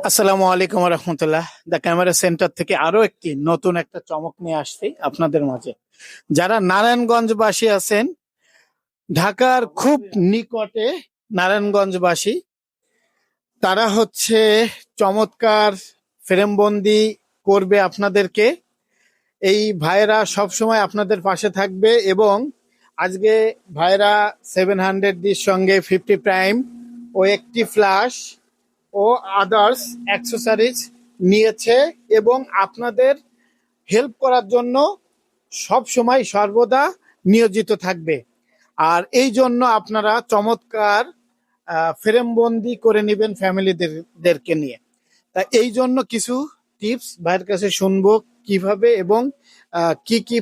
আসসালামু আলাইকুম রহমতুল্লাহ। The camera centre থেকে আরো একটি নতুন একটা চমক নিয়ে আসছি আপনাদের মাঝে। যারা নারায়ণগঞ্জবাসী আছেন, ঢাকার খুব নিকটে নারায়ণগঞ্জবাসী, তারা হচ্ছে চমৎকার ফ্রেমবন্দি করবে আপনাদেরকে। এই ভাইরা সব সময় আপনাদের পাশে থাকবে এবং আজকে ভাইরা 700 সঙ্গে 50 প্রাইম ও একটি ফ্ল্যাশ ও আদার্স অ্যাক্সেসরিজ নিয়েছে এবং আপনাদের হেল্প করার জন্য সব সময় সর্বদা নিয়োজিত থাকবে। আর এই জন্য আপনারা চমৎকার ফ্রেমবন্দি করে নেবেন ফ্যামিলিদেরকে নিয়ে। তা এই জন্য কিছু টিপস ভাইয়ের কাছে শুনবো কিভাবে এবং কি কি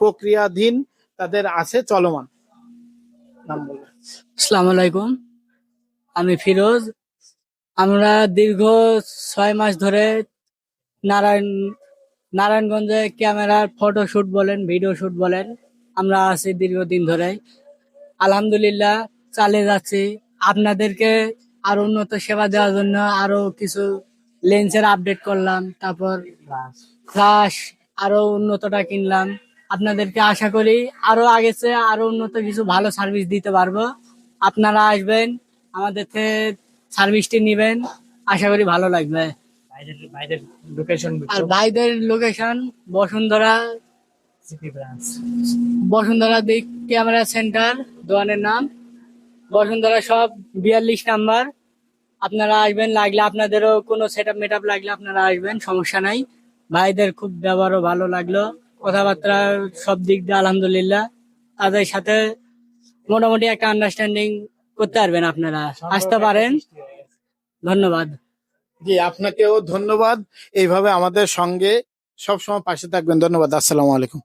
প্রক্রিয়াধীন তাদের আছে চলমান। নাম বলবেন। আসসালামু আলাইকুম, আমি ফিরোজ। আমরা দীর্ঘ 6 মাস ধরে নারায়ণগঞ্জে ক্যামেরার ফটো শুট বলেন, ভিডিও শুট বলেন, আমরা আছি দীর্ঘদিন ধরে। আলহামদুলিল্লাহ চালিয়ে যাচ্ছি। আপনাদেরকে আরো উন্নত সেবা দেওয়ার জন্য আরো কিছু লেন্সের আপডেট করলাম, তারপর ফ্লাশ আরো উন্নতটা কিনলাম। আপনাদেরকে আশা করি আরো আগে চেয়ে আরো উন্নত কিছু ভালো সার্ভিস দিতে পারবো। আপনারা আসবেন, আমাদের থেকে সার্ভিসটি নিবেন, আশা করি ভালো লাগবে। আর ভাইদের লোকেশন বসুন্ধরা বসুন্ধরা দিক ক্যামেরা সেন্টার, দোকানের নাম বসুন্ধরা সব 42 নাম্বার। আপনারা আসবেন, লাগলে আপনাদেরও কোনো সেটআপ মেটআপ লাগলে আপনারা আসবেন, সমস্যা নাই। ভাইদের খুব ব্যবহারও ভালো লাগলো, কথাবার্তা সব দিক দিয়ে আলহামদুলিল্লাহ। তাদের সাথে মোটামুটি একটা আন্ডারস্ট্যান্ডিং করতে পারবেন, আপনারা আসতে পারেন। ধন্যবাদ। জি, আপনাকেও ধন্যবাদ। এইভাবে আমাদের সঙ্গে সবসময় পাশে থাকবেন। ধন্যবাদ। আসসালামু আলাইকুম।